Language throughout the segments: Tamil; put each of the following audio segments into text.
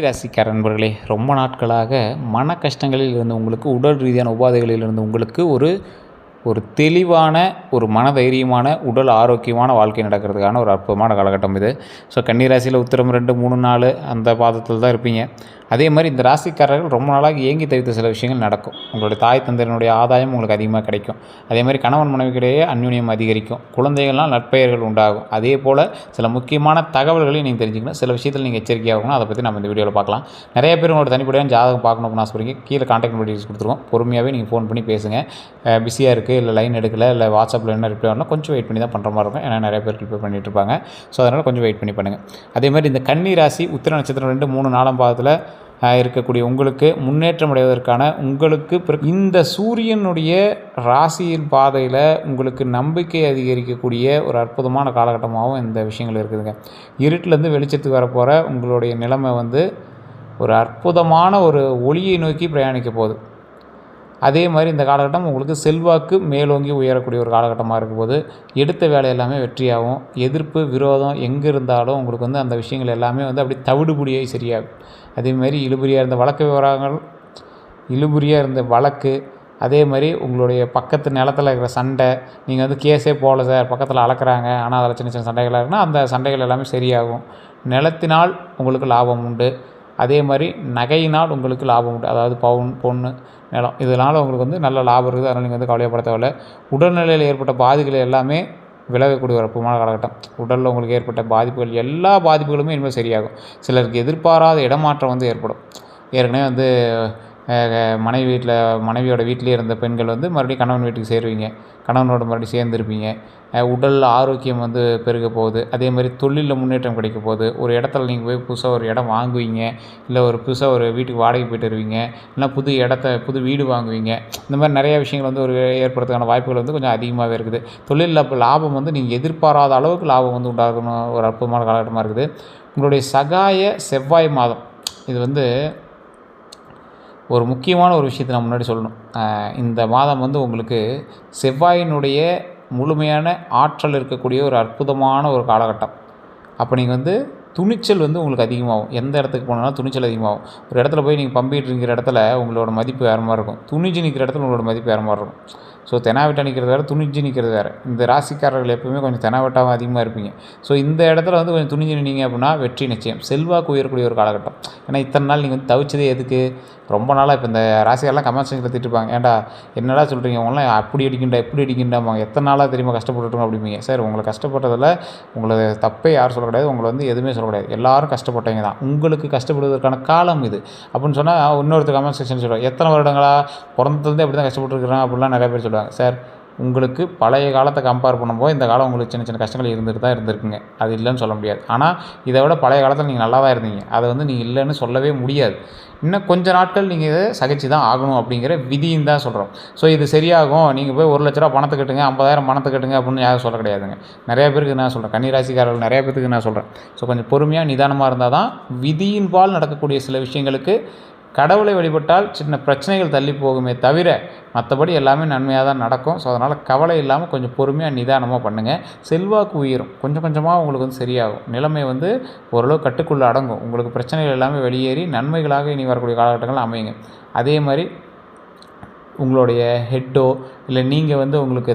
ராசிக்கார நண்பர்களே, ரொம்ப நாட்களாக மன கஷ்டங்களில் இருந்து உங்களுக்கு, உடல் ரீதியான உபாதைகளில் இருந்து உங்களுக்கு ஒரு ஒரு தெளிவான, ஒரு மனதைரியமான, உடல் ஆரோக்கியமான வாழ்க்கை நடக்கிறதுக்கான ஒரு அற்புதமான காலகட்டம் இது. ஸோ கன்னி ராசியில் உத்திரம் 2, 3, 4 அந்த பாதத்தில் தான் இருப்பீங்க. அதே மாதிரி இந்த ராசிக்காரர்கள் ரொம்ப நாளாக ஏங்கி தவித்த சில விஷயங்கள் நடக்கும். உங்களுடைய தாய் தந்தையினுடைய ஆதாயம் உங்களுக்கு அதிகமாக கிடைக்கும். அதே மாதிரி கணவன் மனைவிக்கிடையே அந்யோன்யம் அதிகரிக்கும். குழந்தைகள்லாம் நற்பெயர்கள் உண்டாகும். அதே போல் சில முக்கியமான தகவல்களையும் நீங்கள் தெரிஞ்சுக்கணும். சில விஷயத்தில் நீங்கள் எச்சரிக்கையாக இருக்கணும். அதை பற்றி நம்ம இந்த வீடியோவில் பார்க்கலாம். நிறைய பேர் உங்களோட தனிப்படையான ஜாதகம் பார்க்கணும் அப்படின்னு ஆசைப்படுறீங்க. கீழே கான்டாக்ட் டீடைல்ஸ் கொடுத்துருவோம். பொறுமையாகவே நீங்கள் ஃபோன் பண்ணி பேசுங்க. பிஸியாக இருக்குது, இல்லை லைன் எடுக்கலை, இல்லை வாட்ஸ்அப்பில் என்ன ரிப்ளை வரலாம், கொஞ்சம் வெயிட் பண்ணி தான் பண்ணுற மாதிரி இருக்கும். ஏன்னா நிறைய பேர் ரிப்ளை பண்ணிட்டு இருப்பாங்க. ஸோ அதனால் கொஞ்சம் வெயிட் பண்ணி பண்ணுங்கள். அதே மாதிரி இந்த கன்னி ராசி உத்திர நட்சத்திரம் 2, 3, 4 பாதத்தில் இருக்கக்கூடிய உங்களுக்கு முன்னேற்றம் அடைவதற்கான உங்களுக்கு இந்த சூரியனுடைய ராசியின் பாதையில் உங்களுக்கு நம்பிக்கை அதிகரிக்கக்கூடிய ஒரு அற்புதமான காலகட்டமாகவும் இந்த விஷயங்கள் இருக்குதுங்க. இருட்டிலேருந்து வெளிச்சத்துக்கு வரப்போகிற உங்களுடைய நிலைமை ஒரு அற்புதமான ஒரு ஒளியை நோக்கி பிரயாணிக்க போகுது. அதே மாதிரி இந்த காலகட்டம் உங்களுக்கு செல்வாக்கு மேலோங்கி உயரக்கூடிய ஒரு காலகட்டமாக இருக்கும்போது எடுத்த வேலை எல்லாமே வெற்றியாகும். எதிர்ப்பு விரோதம் எங்கே இருந்தாலும் உங்களுக்கு அந்த விஷயங்கள் எல்லாமே அப்படி தவிடுபடியாகி சரியாகும். அதேமாதிரி இழுபறியாக இருந்த வழக்கு விவகாரங்கள், இழுபறியாக இருந்த வழக்கு, அதே மாதிரி உங்களுடைய பக்கத்து நிலத்தில் இருக்கிற சண்டை, நீங்கள் கேஸே போகல சார், பக்கத்தில் அளக்குறாங்க, ஆனால் அதில் சின்ன சின்ன சண்டைகளாக இருக்குன்னா அந்த சண்டைகள் எல்லாமே சரியாகும். நிலத்தினால் உங்களுக்கு லாபம் உண்டு. அதே மாதிரி நகையினால் உங்களுக்கு லாபம் உண்டு. அதாவது பவுன், பொண்ணு, நிலம், இதனால் உங்களுக்கு நல்ல லாபம் இருக்குது. அதனால் நீங்கள் கவலைப்பட தேவையில்லை. உடல்நிலையில் ஏற்பட்ட பாதிப்புகள் எல்லாமே விலகக்கூடிய ஒரு அற்புதமான காலகட்டம். உடலில் உங்களுக்கு ஏற்பட்ட பாதிப்புகள், எல்லா பாதிப்புகளுமே இனிமேல் சரியாகும். சிலருக்கு எதிர்பாராத இடமாற்றம் ஏற்படும். ஏற்கனவே மனைவியோட வீட்டிலே இருந்த பெண்கள் மறுபடியும் கணவன் வீட்டுக்கு சேருவீங்க. கணவனோட மறுபடியும் சேர்ந்துருப்பீங்க. உடல் ஆரோக்கியம் பெருக போகுது. அதே மாதிரி தொழிலில் முன்னேற்றம் கிடைக்க போகுது. ஒரு இடத்துல நீங்கள் போய் புதுசாக ஒரு இடம் வாங்குவீங்க, இல்லை ஒரு புதுசாக ஒரு வீட்டுக்கு வாடகை போய்ட்டு வருவீங்க, இல்லை புது வீடு வாங்குவீங்க. இந்த மாதிரி நிறையா விஷயங்கள் ஒரு ஏற்படுறதுக்கான வாய்ப்புகள் கொஞ்சம் அதிகமாகவே இருக்குது. தொழிலில் இப்போ லாபம் நீங்கள் எதிர்பாராத அளவுக்கு லாபம் உண்டாகணும். ஒரு அற்புதமான காலகட்டமாக இருக்குது. உங்களுடைய சகாய செவ்வாய் மாதம் இது ஒரு முக்கியமான ஒரு விஷயத்தை நான் முன்னாடி சொல்லணும். இந்த மாதம் உங்களுக்கு செவ்வாயினுடைய முழுமையான ஆற்றல் இருக்கக்கூடிய ஒரு அற்புதமான ஒரு காலகட்டம். அப்போ நீங்கள் துணிச்சல் உங்களுக்கு அதிகமாகும். எந்த இடத்துக்கு போனாலும் துணிச்சல் அதிகமாகும். ஒரு இடத்துல போய் நீங்கள் பம்பிட்டு இருக்கிற இடத்துல உங்களோட மதிப்பு வேறு மாதிரி இருக்கும். துணிஞ்சு நிற்கிற இடத்துல உங்களோட மதிப்பு வேறு மாதிரி இருக்கும். ஸோ தெனாவெட்டா நிற்கிறது வேறு, துணிஞ்சு நிற்கிறது வேறு. இந்த ராசிக்காரர்கள் எப்பவுமே கொஞ்சம் தெனாவெட்டாவும் அதிகமாக இருப்பீங்க. ஸோ இந்த இடத்துல கொஞ்சம் துணிஞ்சு நின்னீங்க அப்படின்னா வெற்றி நிச்சயம். செல்வாக்கு உயரக்கூடிய ஒரு காலகட்டம். ஏன்னா இத்தனை நாள் நீங்கள் தவிச்சதே எதுக்கு? ரொம்ப நாளாக இப்போ இந்த ராசிக்காரெலாம் கமெண்ட் செக்ஷனில் திட்டுப்பாங்க. ஏன்டா என்னடா சொல்கிறீங்க, உங்களாம் அப்படி அடிக்கின்றா இப்படி அடிக்கின்றாம்பாங்க. எத்தனை நாளாக தெரியுமா கஷ்டப்பட்டுருக்கோம் அப்படிம்பீங்க. சார், உங்களை கஷ்டப்பட்டதில் உங்களை தப்பே யாரும் சொல்ல கிடையாது. உங்களை எதுவுமே சொல்ல கிடையாது. எல்லோரும் கஷ்டப்பட்டவங்க தான். உங்களுக்கு கஷ்டப்படுவதற்கான காலம் இது அப்படின்னு சொன்னால் இன்னொருத்தர் கமெண்ட் செக்ஷன் சொல்லுவாங்க, எத்தனை வருடங்களா பிறந்ததுலேருந்து அப்படி தான் கஷ்டப்பட்டுருக்குறாங்க அப்படிலாம் நிறைய பேர் சொல்லுவாங்க. சார், உங்களுக்கு பழைய காலத்தை கம்பேர் பண்ணும்போது இந்த காலம் உங்களுக்கு சின்ன சின்ன கஷ்டங்கள் இருந்துட்டு தான் இருந்திருக்குங்க. அது இல்லைன்னு சொல்ல முடியாது. ஆனால் இதை விட பழைய காலத்தில் நீங்கள் நல்லா தான் இருந்தீங்க. அதை நீங்கள் இல்லைன்னு சொல்லவே முடியாது. இன்னும் கொஞ்சம் நாட்கள் நீங்கள் இதை சகிச்சு தான் ஆகணும் அப்படிங்கிற விதின்னு தான் சொல்கிறோம். ஸோ இது சரியாகும். நீங்கள் போய் 1 லட்ச ரூபா பணத்தை கட்டுங்க, 50,000 பணத்தை கட்டுங்க அப்படின்னு யாரும் சொல்ல கிடையாதுங்க. நிறைய பேருக்கு நான் சொல்கிறேன், கன்னிராசிக்காரர்கள் நிறைய பேருக்கு நான் சொல்கிறேன். ஸோ கொஞ்சம் பொறுமையாக நிதானமாக இருந்தால் தான் விதியின் பால் நடக்கக்கூடிய சில விஷயங்களுக்கு கடவுளை வழிபட்டால் சின்ன பிரச்சனைகள் தள்ளி போகுமே தவிர மற்றபடி எல்லாமே நன்மையாக தான் நடக்கும். ஸோ அதனால் கவலை இல்லாமல் கொஞ்சம் பொறுமையாக நிதானமாக பண்ணுங்கள். செல்வாக்கு உயரும். கொஞ்சம் கொஞ்சமாக உங்களுக்கு சரியாகும். நிலைமை ஓரளவு கட்டுக்குள்ளே அடங்கும். உங்களுக்கு பிரச்சனைகள் எல்லாமே வெளியேறி நன்மைகளாக இனி வரக்கூடிய காலகட்டங்கள் அமையுங்க. அதே மாதிரி உங்களுடைய ஹெட்டோ இல்லை நீங்கள் உங்களுக்கு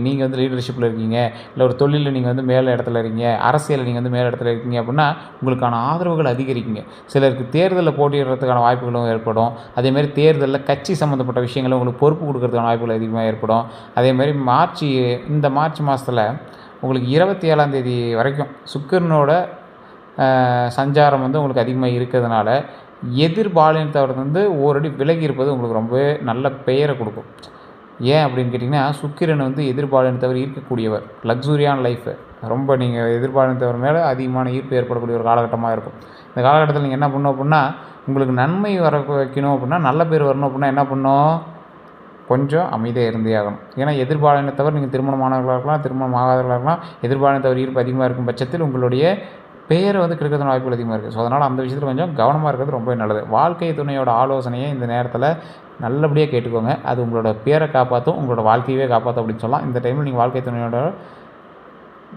நீங்கள் லீடர்ஷிப்பில் இருக்கீங்க, இல்லை ஒரு தொழிலில் நீங்கள் மேலே இடத்துல இருக்கீங்க, அரசியலில் நீங்கள் மேலே இடத்துல இருக்கீங்க அப்படின்னா உங்களுக்கான ஆதரவுகள் அதிகரிக்குங்க. சிலருக்கு தேர்தலில் போட்டியிடுறதுக்கான வாய்ப்புகளும் ஏற்படும். அதேமாதிரி தேர்தலில் கட்சி சம்மந்தப்பட்ட விஷயங்களும் உங்களுக்கு பொறுப்பு கொடுக்கறதுக்கான வாய்ப்புகள் அதிகமாக ஏற்படும். அதேமாதிரி இந்த மார்ச் மாதத்தில் உங்களுக்கு 27ஆம் தேதி வரைக்கும் சுக்கிரனோட சஞ்சாரம் உங்களுக்கு அதிகமாக இருக்கிறதுனால எதிர்பாலினத்தவர் ஓரடி விலகி இருப்பது உங்களுக்கு ரொம்பவே நல்ல பெயரை கொடுக்கும். ஏன் அப்படின்னு கேட்டிங்கன்னா, சுக்கிரன் எதிர்பாலினத்தவர் ஈர்க்கக்கூடியவர். லக்ஸூரியான லைஃபு ரொம்ப நீங்கள் எதிர்பாலினத்தவர் மேலே அதிகமான ஈர்ப்பு ஏற்படக்கூடிய ஒரு காலகட்டமாக இருக்கும். இந்த காலகட்டத்தில் நீங்கள் என்ன பண்ணணும் அப்படின்னா, உங்களுக்கு நன்மை வர வைக்கணும் அப்படின்னா, நல்ல பேர் வரணும் அப்படின்னா என்ன பண்ணணும்? கொஞ்சம் அமைதியாக இருந்தே ஆகணும். ஏன்னா எதிர்பாலினத்தவர் நீங்கள் திருமணமானவர்களாக இருக்கலாம், திருமணம் ஆகாதவர்களாக இருக்கலாம், எதிர்பாலினத்தவர் ஈர்ப்பு அதிகமாக இருக்கும் பட்சத்தில் உங்களுடைய பெயரை கெடுக்கிறதுன வாய்ப்புகள் அதிகமாக இருக்குது. ஸோ அதனால் அந்த விஷயத்தில் கொஞ்சம் கவனமாக இருக்கிறது ரொம்ப நல்லது. வாழ்க்கை துணையோட ஆலோசனையை இந்த நேரத்தில் நல்லபடியாக கேட்டுக்கோங்க. அது உங்களோட பேரை காப்பாற்றும், உங்களோட வாழ்க்கையவே காப்பாற்றும் அப்படின்னு சொல்லலாம். இந்த டைமில் நீங்கள் வாழ்க்கை துணையோட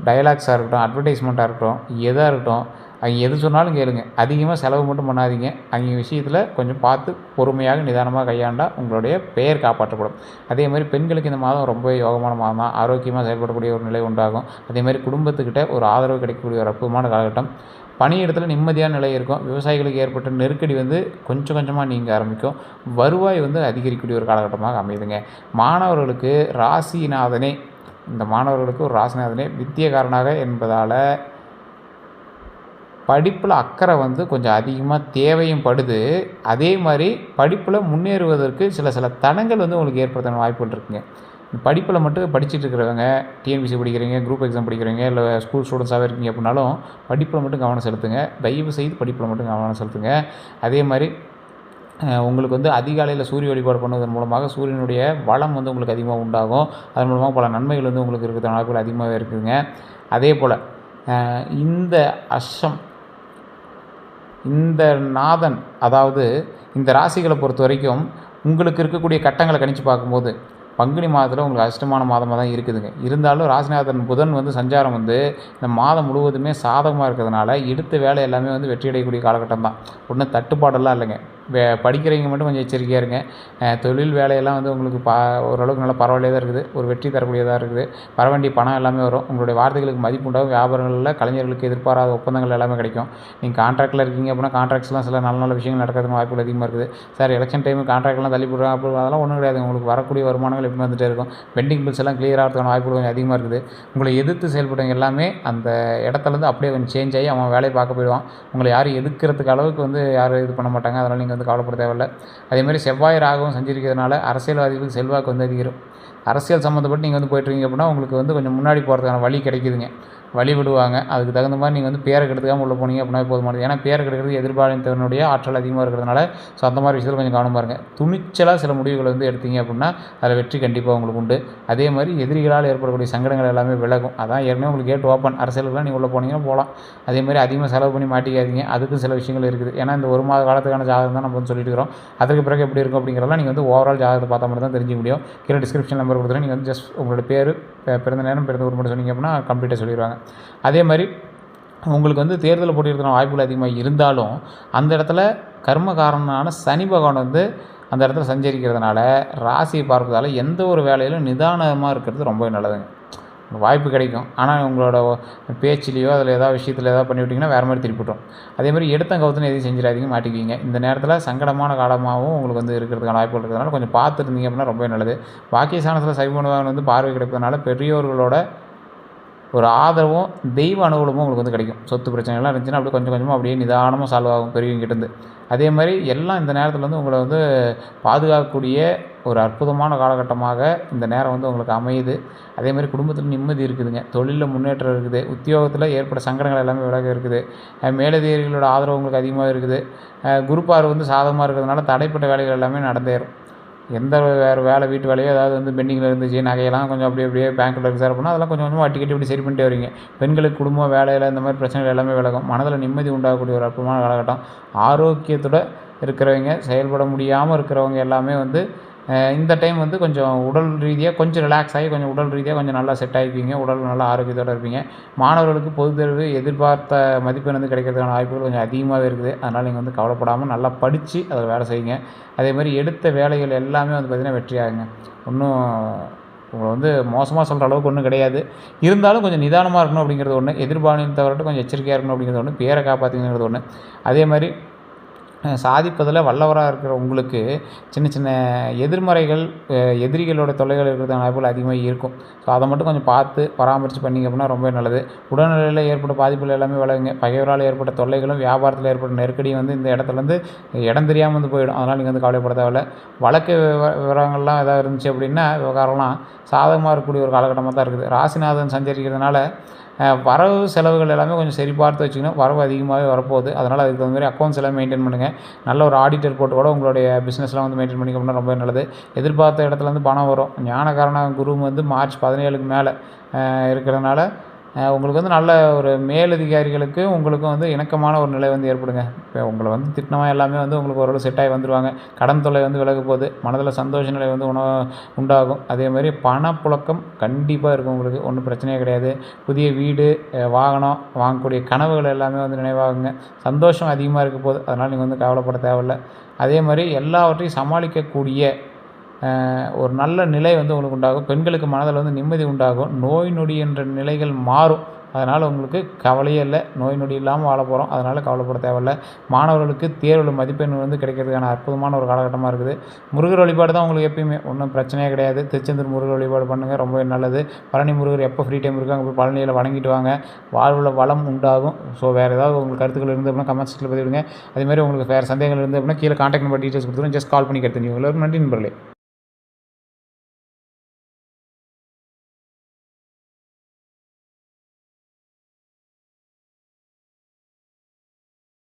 டயலாக்ஸாக இருக்கட்டும், அட்வர்டைஸ்மெண்ட்டாக இருக்கட்டும், எதாக இருக்கட்டும், அவங்க எது சொன்னாலும் கேளுங்க. அதிகமாக செலவு மட்டும் பண்ணாதீங்க. அவங்க விஷயத்தில் கொஞ்சம் பார்த்து பொறுமையாக நிதானமாக கையாண்டா உங்களுடைய பெயர் காப்பாற்றப்படும். அதே மாதிரி பெண்களுக்கு இந்த மாதம் ரொம்ப யோகமான மாதம் தான். ஆரோக்கியமாக செயல்படக்கூடிய ஒரு நிலை உண்டாகும். அதே மாதிரி குடும்பத்துக்கிட்ட ஒரு ஆதரவு கிடைக்கக்கூடிய ஒரு அற்புதமான காலகட்டம். பணியிடத்தில் நிம்மதியான நிலை இருக்கும். விவசாயிகளுக்கு ஏற்பட்ட நெருக்கடி வந்து கொஞ்சம் கொஞ்சமாக நீங்க ஆரம்பிக்கும். வருவாய் வந்து அதிகரிக்கக்கூடிய ஒரு காலகட்டமாக அமையுதுங்க. மாணவர்களுக்கு ராசிநாதனே இந்த மாணவர்களுக்கு ஒரு ராசிநாதனே வித்தியகாரனாக என்பதால் படிப்பில் அக்கறை வந்து கொஞ்சம் அதிகமாக தேவையும் படுது. அதே மாதிரி படிப்பில் முன்னேறுவதற்கு சில தடங்கள் வந்து உங்களுக்கு ஏற்படுத்த வாய்ப்புகள் இருக்குங்க. படிப்பில் மட்டும் படிச்சுட்டு இருக்கிறவங்க, டிஎன்பிசி படிக்கிறீங்க, குரூப் எக்ஸாம் படிக்கிறீங்க, இல்லை ஸ்கூல் ஸ்டூடெண்ட்ஸாகவே இருக்கீங்க அப்படின்னாலும் படிப்பில் மட்டும் கவனம் செலுத்துங்க. தயவு செய்து படிப்பில் மட்டும் கவனம் செலுத்துங்க. அதே மாதிரி உங்களுக்கு வந்து அதிகாலையில் சூரிய வழிபாடு பண்ணுவதன் மூலமாக சூரியனுடைய வளம் வந்து உங்களுக்கு அதிகமாக உண்டாகும். அதன் மூலமாக பல நன்மைகள் வந்து உங்களுக்கு இருக்கிற வாய்ப்புகள் அதிகமாகவே இருக்குதுங்க. அதே போல் இந்த அஷ்டம் இந்த நாதன் அதாவது இந்த ராசிகளை பொறுத்த வரைக்கும் உங்களுக்கு இருக்கக்கூடிய கட்டங்களை கணிச்சு பார்க்கும்போது பங்குனி மாதத்தில் உங்களுக்கு அதிர்ஷ்டமான மாதமாக தான் இருக்குதுங்க. இருந்தாலும் ராசிநாதன் புதன் வந்து சஞ்சாரம் வந்து இந்த மாதம் முழுவதுமே சாதகமாக இருக்கிறதுனால எடுத்த வேலை எல்லாமே வந்து வெற்றி அடையக்கூடிய காலகட்டம் தான். ஒன்றும் தட்டுப்பாடெல்லாம் இல்லைங்க. படிக்கிறவங்க மட்டும் கொஞ்சம் எச்சரிக்கையாக இருங்க. தொழில் வேலையெல்லாம் வந்து உங்களுக்கு ஓரளவுக்கு நல்லா பரவாயில்லையாக தான் இருக்குது. ஒரு வெற்றி தரக்கூடியதாக இருக்குது. வர வேண்டிய பணம் எல்லாமே வரும். உங்களுடைய வார்த்தைகளுக்கு மதிப்பு உண்டாகும். வியாபாரங்களில் கலைஞர்களுக்கு எதிர்பாராத ஒப்பந்தங்கள் எல்லாமே கிடைக்கும். நீங்கள் கான்ட்ராக்டில் இருக்கீங்க அப்படின்னா கான்ட்ராக்ட்ஸ்லாம் சில நல்ல நல்ல விஷயங்கள் நடக்கிறதுக்கு வாய்ப்புகள் அதிகமாக இருக்குது. சார் எலெக்ஷன் டைமு கான்ட்ராக்ட்லாம் தள்ளி போடுறாங்க அப்படி அதெல்லாம் ஒன்றும் கிடையாது. உங்களுக்கு வரக்கூடிய வருமானங்கள் எப்படி வந்துகிட்டே இருக்கும். பெண்டிங் பில்ஸ் எல்லாம் கிளியர் ஆகிறதுக்கான வாய்ப்புகள் கொஞ்சம் அதிகமாக இருக்குது. உங்களை எதிர்த்து செயல்படுறவங்க எல்லாமே அந்த இடத்துலேருந்து அப்படியே கொஞ்சம் சேஞ்ச் ஆகி அவன் வேலையை பார்க்க போயிடுவான். உங்களை யாரும் எதுக்கிறதுக்கு அளவுக்கு வந்து யாரும் இது பண்ண மாட்டாங்க. அதனால் நீங்கள் வந்து கவலைப்பட தேவையில்லை. அதேமாதிரி செவ்வாய் ராகவும் சஞ்சரிக்கிறதுனால அரசியல்வாதிகளுக்கு செல்வாக்கு வந்து அதிகரும். அரசியல் சம்மந்தப்பட்டு நீங்கள் வந்து போய்ட்டுருக்கீங்க அப்படின்னா உங்களுக்கு வந்து கொஞ்சம் முன்னாடி போகிறதுக்கான வழி கிடைக்குதுங்க. வழி விடுவாங்க. அதுக்கு தகுந்த மாதிரி நீங்கள் வந்து பேரை கெடுத்துக்காமல் உள்ளே போனீங்க அப்படின்னா போதுமானது. ஏன்னா பேரை கெடுக்கிறது எதிர்பாலினத்தினுடைய ஆற்றல் அதிகமாக இருக்கிறதுனால ஸோ அந்த மாதிரி விஷயத்தில் கொஞ்சம் கவனமாக இருங்க. துணிச்சலாக சில முடிவுகளை வந்து எடுத்தீங்க அப்படின்னா அதில் வெற்றி கண்டிப்பாக உங்களுக்கு உண்டு. அதே மாதிரி எதிரிகளால் ஏற்படக்கூடிய சங்கடங்கள் எல்லாமே விலகும். அதான் ஏற்கனவே உங்களுக்கு கேட் ஓப்பன். அரசியலுக்குலாம் நீங்கள் உள்ளே போனீங்கன்னா போகலாம். அதே மாதிரி அதிகமாக செலவு பண்ணி மாட்டிக்காதீங்க. அதுக்கும் சில விஷயங்கள் இருக்குது. ஏன்னா இந்த ஒரு மாத காலத்துக்கான ஜாதகம் தான் நம்ம வந்து சொல்லிட்டு இருக்கிறோம். அதுக்கு பிறகு எப்படி இருக்கும் அப்படிங்கிறதெல்லாம் நீங்கள் வந்து ஓவரால் ஜாதகத்தை பார்த்தா மட்டும் தான் தெரிஞ்சுக்க முடியும். கீழே டிஸ்கிரிப்ஷன் நம்பர் கொடுத்துருங்க. நீங்கள் வந்து ஜஸ்ட் உங்களோட பேர், பிறந்த நேரம், பிறந்த ஊர் மட்டும் சொன்னீங்க அப்படின்னா கம்ப்ளீட்டாக சொல்லிடுவாங்க. அதே மாதிரி உங்களுக்கு வந்து தேர்தலில் போட்டியிடுறதுக்கான வாய்ப்புகள் அதிகமாக இருந்தாலும் அந்த இடத்துல கர்மகாரனான சனி பகவான் வந்து அந்த இடத்துல சஞ்சரிக்கிறதுனால ராசியை பார்ப்பதால் எந்த ஒரு வேலையிலும் நிதானமாக இருக்கிறது ரொம்ப நல்லதுங்க. வாய்ப்பு கிடைக்கும். ஆனால் உங்களோட பேச்சிலையோ அதில் ஏதாவது விஷயத்தில் ஏதாவது பண்ணிவிட்டிங்கன்னா வேறு மாதிரி திருப்பிட்டோம். அதேமாதிரி எடுத்தங்கவுத்துன்னு எதையும் செஞ்சிடாதீங்க, மாட்டிக்குவீங்க. இந்த நேரத்தில் சங்கடமான காலமாகவும் உங்களுக்கு வந்து இருக்கிறதுக்கான வாய்ப்புகள் இருக்கிறதுனால கொஞ்சம் பார்த்துருந்தீங்க அப்படின்னா ரொம்ப நல்லது. பாக்கியஸ்தானத்தில் சைவனுவான் வந்து பார்வை கிடைப்பதனால பெரியோர்களோட ஒரு ஆதரவும் தெய்வ அனுகூலமும் உங்களுக்கு வந்து கிடைக்கும். சொத்து பிரச்சனைகள்லாம் இருந்துச்சுன்னா அப்படியே கொஞ்சம் கொஞ்சமாக அப்படியே நிதானமாக சால்வ் ஆகும் பெரியவங்கிட்டேருந்து. அதே மாதிரி எல்லாம் இந்த நேரத்தில் வந்து உங்களை வந்து பாதுகாக்கக்கூடிய ஒரு அற்புதமான காலகட்டமாக இந்த நேரம் வந்து உங்களுக்கு அமையுது. அதே மாதிரி குடும்பத்தில் நிம்மதி இருக்குதுங்க. தொழிலில் முன்னேற்றம் இருக்குது. உத்தியோகத்தில் ஏற்பட்ட சங்கடங்கள் எல்லாமே விலக இருக்குது. மேலதிகாரிகளோட ஆதரவு உங்களுக்கு அதிகமாக இருக்குது. குரு பார்வை வந்து சாதகமாக இருக்கிறதுனால தடைப்பட்ட வேலைகள் எல்லாமே நடந்தேறும். எந்த வேறு வேலை வீட்டு வேலையோ ஏதாவது வந்து பெண்டிங்கில் இருந்துச்சு, நகையெல்லாம் கொஞ்சம் அப்படியே பேங்க்கில் இருக்குது சார் அப்படின்னா அதெல்லாம் கொஞ்சம் கொஞ்சமாக வட்டி கட்டி இப்படி சரி பண்ணிட்டே வரீங்க. பெண்களுக்கு குடும்பம், வேலையில் இந்த மாதிரி பிரச்சனைகள் எல்லாமே விலகும். மனதில் நிம்மதி உண்டாகக்கூடிய ஒரு அற்புதமான காலகட்டம். ஆரோக்கியத்தோடு இருக்கிறவங்க, செயல்பட முடியாமல் இருக்கிறவங்க எல்லாமே வந்து இந்த டைம் வந்து கொஞ்சம் உடல் ரீதியாக கொஞ்சம் ரிலாக்ஸ் ஆகி கொஞ்சம் உடல் ரீதியாக கொஞ்சம் நல்லா செட் ஆகிப்பீங்க. உடல் நல்லா ஆரோக்கியத்தோடு இருப்பீங்க. மாணவர்களுக்கு பொதுத் தேர்வு எதிர்பார்த்த மதிப்பெண் வந்து கிடைக்கிறதுக்கான வாய்ப்புகள் கொஞ்சம் அதிகமாகவே இருக்குது. அதனால் நீங்கள் வந்து கவலைப்படாமல் நல்லா படித்து அதில் வேலை செய்யுங்க. அதே மாதிரி எடுத்த வேலைகள் எல்லாமே வந்து பார்த்திங்கன்னா வெற்றியாகுங்க. ஒன்றும் உங்களை வந்து மோசமாக சொல்கிற அளவுக்கு ஒன்றும் கிடையாது. இருந்தாலும் கொஞ்சம் நிதானமாக இருக்கணும் அப்படிங்கிறது ஒன்று. எதிர்பாலினத்தவர்கிட்ட கொஞ்சம் எச்சரிக்கையாக இருக்கணும் அப்படிங்கிறது ஒன்று. பேரை காப்பாற்றிங்கிறது ஒன்று. அதே மாதிரி சாதிப்பதில் வல்லவராக இருக்கிற உங்களுக்கு சின்ன சின்ன எதிர்மறைகள், எதிரிகளோட தொல்லைகள் இருக்கிறதுக்கான வாய்ப்புகள் அதிகமாக இருக்கும். ஸோ அதை மட்டும் கொஞ்சம் பார்த்து பராமரித்து பண்ணிங்க அப்படின்னா ரொம்ப நல்லது. உடல்நிலையில் ஏற்பட்ட பாதிப்புகள் எல்லாமே விலகுங்க. பகைவரால் ஏற்பட்ட தொல்லைகளும் வியாபாரத்தில் ஏற்பட்ட நெருக்கடியும் வந்து இந்த இடத்துலேருந்து இடம் தெரியாமல் வந்து போயிடும். அதனால் நீங்கள் வந்து கவலைப்பட தேவையில்லை. வழக்கு விவரங்கள்லாம் ஏதாவது இருந்துச்சு அப்படின்னா விவகாரம்லாம் சாதகமாக இருக்கக்கூடிய ஒரு காலகட்டமாக தான் இருக்குது. ராசிநாதன் சஞ்சரிக்கிறதுனால வரவு செலவுகள் எல்லாமே கொஞ்சம் சரி பார்த்து வச்சுக்கணும். வரவு அதிகமாகவே வரப்போகுது. அதனால் அதுக்கு தகுந்த மாதிரி அக்கௌண்ட்ஸ் எல்லாம் மெயின்டைன் பண்ணுங்கள். நல்ல ஒரு ஆடிட்டர் போட்டு கூட உங்களுடைய பிஸ்னஸ்லாம் வந்து மெயின்டைன் பண்ணிக்க அப்படின்னா ரொம்ப நல்லது. எதிர்பார்த்த இடத்துலேருந்து பணம் வரும். ஞானகாரன குரு வந்து மார்ச் 17க்கு மேலே இருக்கிறதுனால உங்களுக்கு வந்து நல்ல ஒரு மேலதிகாரிகளுக்கு உங்களுக்கும் வந்து இணக்கமான ஒரு நிலை வந்து ஏற்படுங்க. இப்போ உங்கள வந்து திட்டினவன் எல்லாமே வந்து உங்களுக்கு ஓரளவு செட் ஆகி வந்துருவாங்க. கடன் தொல்லை வந்து விலக போகுது. மனதில் சந்தோஷ நிலை வந்து உண்டாகும். அதேமாதிரி பணப்புழக்கம் கண்டிப்பாக இருக்கும் உங்களுக்கு. ஒன்றும் பிரச்சனையே கிடையாது. புதிய வீடு, வாகனம் வாங்கக்கூடிய கனவுகள் எல்லாமே வந்து நினைவாகுங்க. சந்தோஷம் அதிகமாக இருக்க போகுது. அதனால் நீங்கள் வந்து கவலைப்பட தேவையில்ல. அதே மாதிரி எல்லாவற்றையும் சமாளிக்கக்கூடிய ஒரு நல்ல நிலை வந்து உங்களுக்கு உண்டாகும். பெண்களுக்கு மனதில் வந்து நிம்மதி உண்டாகும். நோய் நொடி என்ற நிலைகள் மாறும். அதனால் உங்களுக்கு கவலையே இல்லை. நோய் நொடி இல்லாமல் வாழ போகிறோம். அதனால் கவலைப்பட தேவையில்ல. மாணவர்களுக்கு தேர்வில் மதிப்பெண் வந்து கிடைக்கிறதுக்கான அற்புதமான ஒரு காலகட்டமாக இருக்குது. முருகர் வழிபாடு தான் உங்களுக்கு எப்பயுமே ஒன்றும் பிரச்சனையே கிடையாது. திருச்செந்தூர் முருகர் வழிபாடு பண்ணுங்கள், ரொம்பவே நல்லது. பழனி முருகர் எப்போ ஃப்ரீ டைம் இருக்கோ அங்கே போய் பழனியில் வணங்கிட்டு வாங்க. வாழ்வில் வளம் உண்டாகும். ஸோ வேறு ஏதாவது உங்களுக்கு கருத்துக்கள் இருந்து அப்படின்னா கமெண்ட் செக்ஷனில் பதிவிடுங்க. அதேமாதிரி உங்களுக்கு வேறு சந்தேகங்கள் இருந்து அப்படின்னா கீழே கான்டாக்ட் நம்பர் டீட்டெயில்ஸ் கொடுத்துருங்க. ஜஸ்ட் கால் பண்ணி கேட்டுங்க. எல்லோருக்கும் நன்றி நண்பர்களே.